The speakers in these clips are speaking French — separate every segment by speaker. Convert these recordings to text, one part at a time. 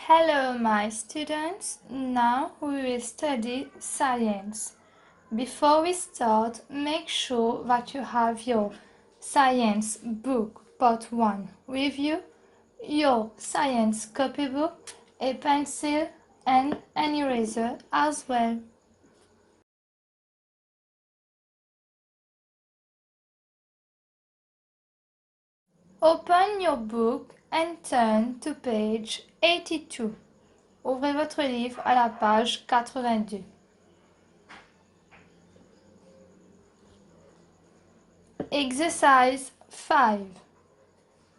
Speaker 1: Hello, my students. Now we will study science. Before we start, make sure that you have your science book part 1 with you, your science copybook, a pencil and an eraser as well. Open your book and turn to page 82. Ouvrez votre livre à la page 82. Exercise 5.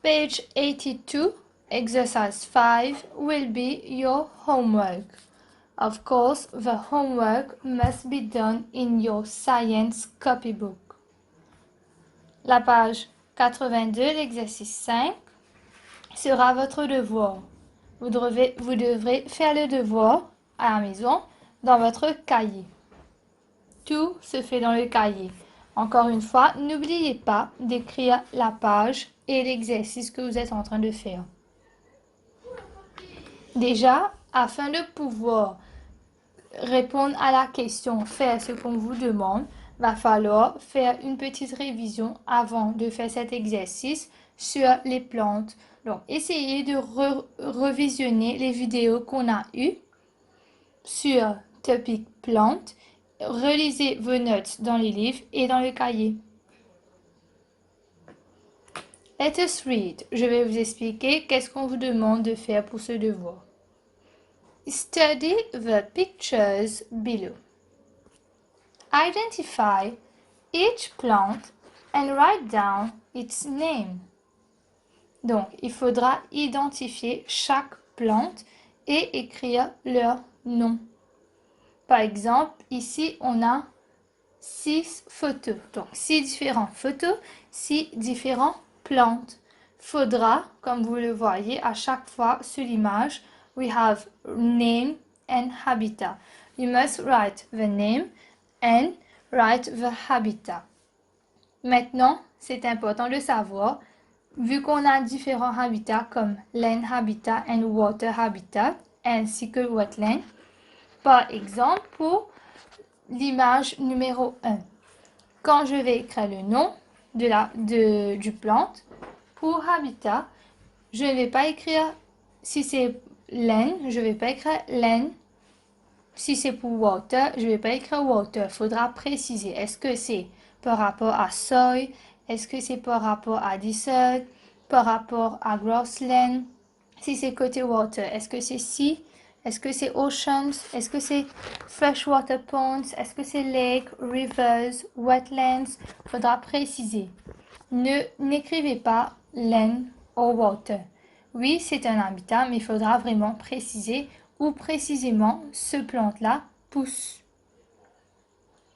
Speaker 1: Page 82, exercise 5 will be your homework. Of course, the homework must be done in your science copybook. La page 82, l'exercice 5, sera votre devoir. Vous devrez faire le devoir à la maison dans votre cahier. Tout se fait dans le cahier. Encore une fois, n'oubliez pas d'écrire la page et l'exercice que vous êtes en train de faire. Déjà, afin de pouvoir répondre à la question, faire ce qu'on vous demande, va falloir faire une petite révision avant de faire cet exercice sur les plantes. Donc, essayez de revisionner les vidéos qu'on a eues sur Topic Plantes. Relisez vos notes dans les livres et dans le cahier. Let us read. Je vais vous expliquer qu'est-ce qu'on vous demande de faire pour ce devoir. Study the pictures below. Identify each plant and write down its name. Donc, il faudra identifier chaque plante et écrire leur nom. Par exemple, ici, on a 6 photos. Donc, 6 différentes photos, 6 différentes plantes. Faudra, comme vous le voyez, à chaque fois sur l'image, we have name and habitat. You must write the name and write the habitat. Maintenant, c'est important de savoir, vu qu'on a différents habitats comme land habitat and water habitat, ainsi que wetland. Par exemple, pour l'image numéro 1, quand je vais écrire le nom du plante, pour habitat, je ne vais pas écrire, si c'est land, je ne vais pas écrire land. Si c'est pour water, je ne vais pas écrire water. Il faudra préciser. Est-ce que c'est par rapport à soil? Est-ce que c'est par rapport à desert? Par rapport à grassland? Si c'est côté water, est-ce que c'est sea? Est-ce que c'est oceans? Est-ce que c'est freshwater ponds? Est-ce que c'est lake, rivers, wetlands? Il faudra préciser. N'écrivez pas land or water. Oui, c'est un habitat, mais il faudra vraiment préciser où précisément ce plante-là pousse.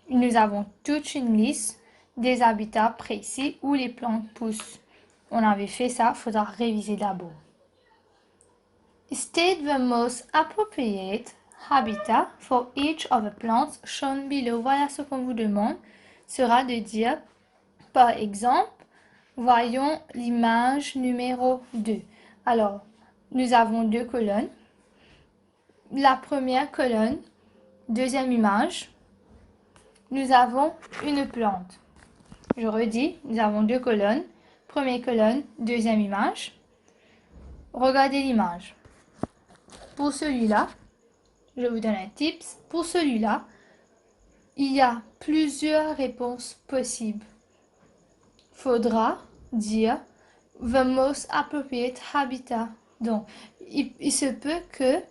Speaker 1: Nous avons toute une liste des habitats précis où les plantes poussent. On avait fait ça, il faudra réviser d'abord. State the most appropriate habitat for each of the plants shown below. Voilà ce qu'on vous demande, sera de dire, par exemple, voyons l'image numéro 2. Alors, nous avons 2 colonnes. La première colonne, deuxième image, nous avons une plante. Je redis, nous avons 2 colonnes. Première colonne, deuxième image. Regardez l'image. Pour celui-là, je vous donne un tips. Pour celui-là, il y a plusieurs réponses possibles. Faudra dire the most appropriate habitat. Donc, il se peut que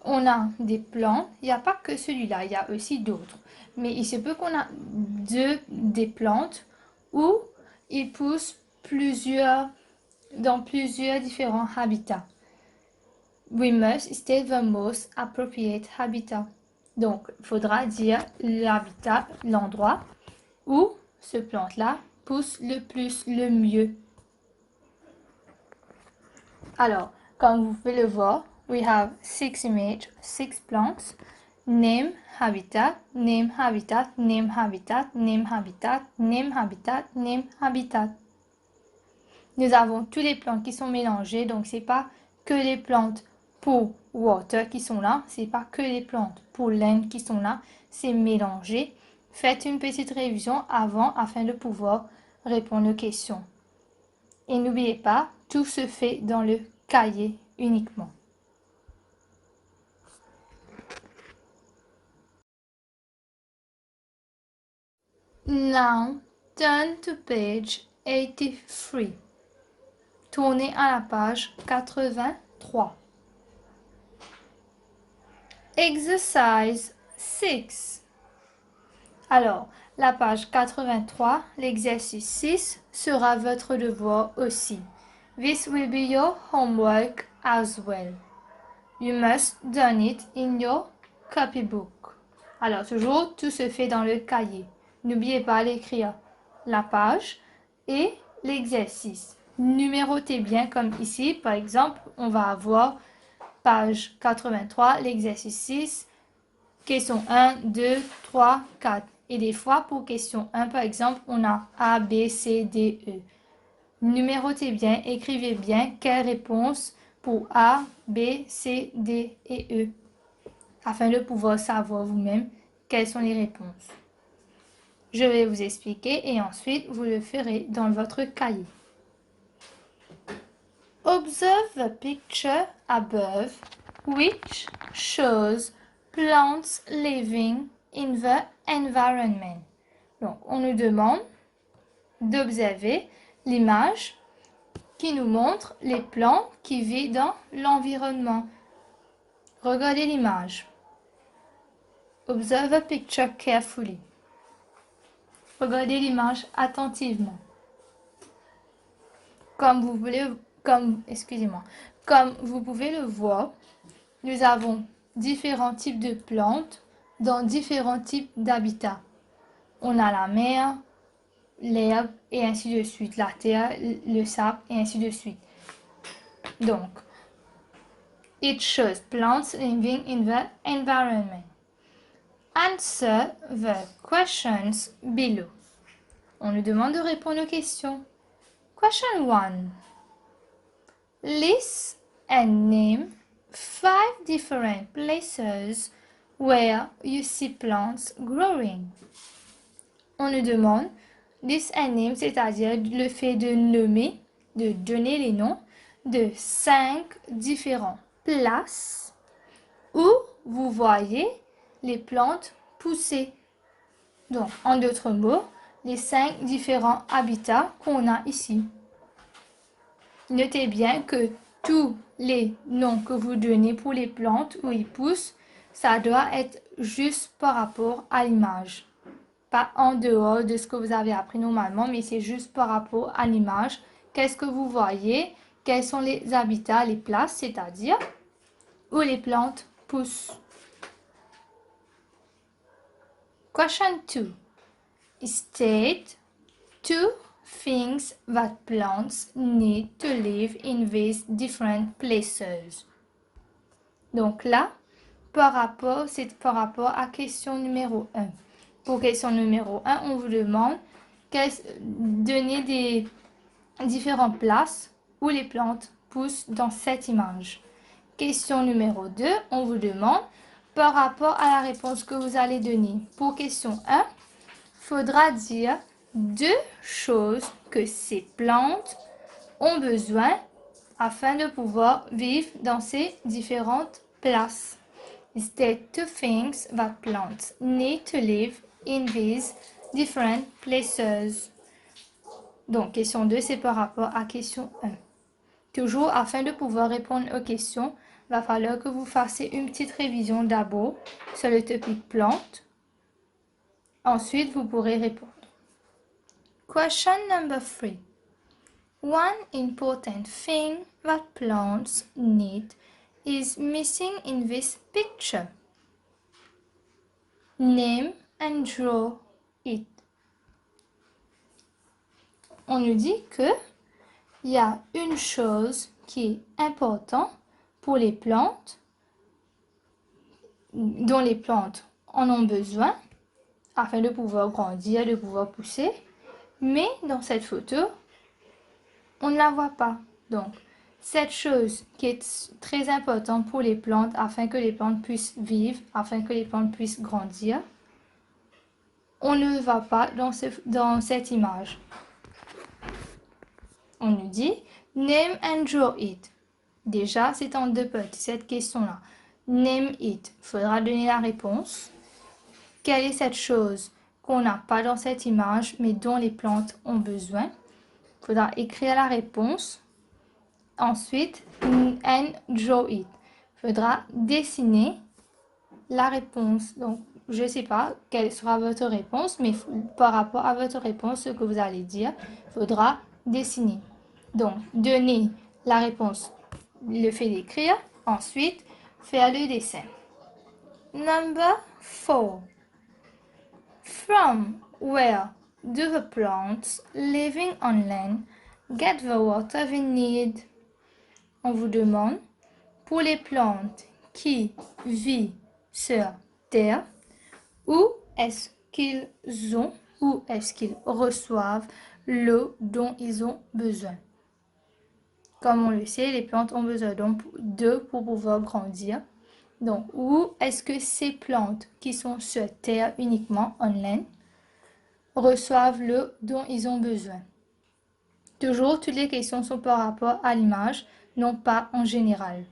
Speaker 1: on a des plantes. Il n'y a pas que celui-là, il y a aussi d'autres. Mais il se peut qu'on a des plantes où ils poussent dans plusieurs différents habitats. We must state the most appropriate habitat. Donc, il faudra dire l'habitat, l'endroit où ce plante-là pousse le plus, le mieux. Alors, comme vous pouvez le voir, we have 6 images, 6 plants. Name, habitat, name, habitat, name, habitat, name, habitat, name, habitat, name, habitat. Nous avons tous les plantes qui sont mélangées, donc c'est pas que les plantes pour water qui sont là, c'est pas que les plantes. Pour land qui sont là, c'est mélangé. Faites une petite révision avant afin de pouvoir répondre aux questions. Et n'oubliez pas, tout se fait dans le cahier uniquement. Now, turn to page 83. Tournez à la page 83. Exercise 6. Alors, la page 83, l'exercice 6 sera votre devoir aussi. This will be your homework as well. You must done it in your copybook. Alors, toujours, tout se fait dans le cahier. N'oubliez pas d'écrire la page et l'exercice. Numérotez bien comme ici. Par exemple, on va avoir page 83, l'exercice 6, question 1, 2, 3, 4. Et des fois, pour question 1, par exemple, on a A, B, C, D, E. Numérotez bien, écrivez bien quelle réponse pour A, B, C, D et E, afin de pouvoir savoir vous-même quelles sont les réponses. Je vais vous expliquer et ensuite vous le ferez dans votre cahier. Observe the picture above, which shows plants living in the environment. Donc, on nous demande d'observer l'image qui nous montre les plantes qui vivent dans l'environnement. Regardez l'image. Observe the picture carefully. Regardez l'image attentivement. Comme vous pouvez le voir, nous avons différents types de plantes dans différents types d'habitats. On a la mer, l'herbe et ainsi de suite, la terre, le sable et ainsi de suite. Donc, it shows plants living in the environment. Answer the questions below. On nous demande de répondre aux questions. Question 1. List and name 5 different places where you see plants growing. On nous demande list and name, c'est-à-dire le fait de nommer, de donner les noms de 5 différentes places où vous voyez les plantes pousser. Donc, en d'autres mots, les 5 différents habitats qu'on a ici. Notez bien que tous les noms que vous donnez pour les plantes où ils poussent, ça doit être juste par rapport à l'image. Pas en dehors de ce que vous avez appris normalement, mais c'est juste par rapport à l'image. Qu'est-ce que vous voyez? Quels sont les habitats, les places, c'est-à-dire où les plantes poussent. Question 2. State 2 things that plants need to live in these different places. Donc là, c'est par rapport à question numéro 1. Pour question numéro 1, on vous demande donner des différentes places où les plantes poussent dans cette image. Question numéro 2, on vous demande par rapport à la réponse que vous allez donner. Pour question 1, il faudra dire 2 choses que ces plantes ont besoin afin de pouvoir vivre dans ces différentes places. State 2 things that plants need to live in these different places. Donc, question 2, c'est par rapport à question 1. Toujours, afin de pouvoir répondre aux questions, il va falloir que vous fassiez une petite révision d'abord sur le topic plantes. Ensuite, vous pourrez répondre. Question number 3. One important thing that plants need is missing in this picture. Name and draw it. On nous dit que il y a une chose qui est importante pour les plantes, dont les plantes en ont besoin afin de pouvoir grandir, de pouvoir pousser. Mais dans cette photo, on ne la voit pas. Donc, Cette chose qui est très importante pour les plantes afin que les plantes puissent vivre, afin que les plantes puissent grandir, on ne va pas dans cette image. On nous dit name and draw it. Déjà, c'est en deux parties cette question-là. Name it. Il faudra donner la réponse. Quelle est cette chose qu'on n'a pas dans cette image mais dont les plantes ont besoin? Il faudra écrire la réponse. Ensuite, and draw it. Il faudra dessiner la réponse. Donc, je ne sais pas quelle sera votre réponse, mais par rapport à votre réponse, ce que vous allez dire, il faudra dessiner. Donc, donner la réponse, le fait d'écrire. Ensuite, faire le dessin. Number 4. From where do the plants living on land get the water they need? On vous demande, pour les plantes qui vivent sur Terre, où est-ce qu'ils ont ou est-ce qu'ils reçoivent l'eau dont ils ont besoin? Comme on le sait, les plantes ont besoin d'eau pour pouvoir grandir. Donc, où est-ce que ces plantes qui sont sur Terre uniquement, on land, reçoivent l'eau dont ils ont besoin? Toujours, toutes les questions sont par rapport à l'image, non pas en général.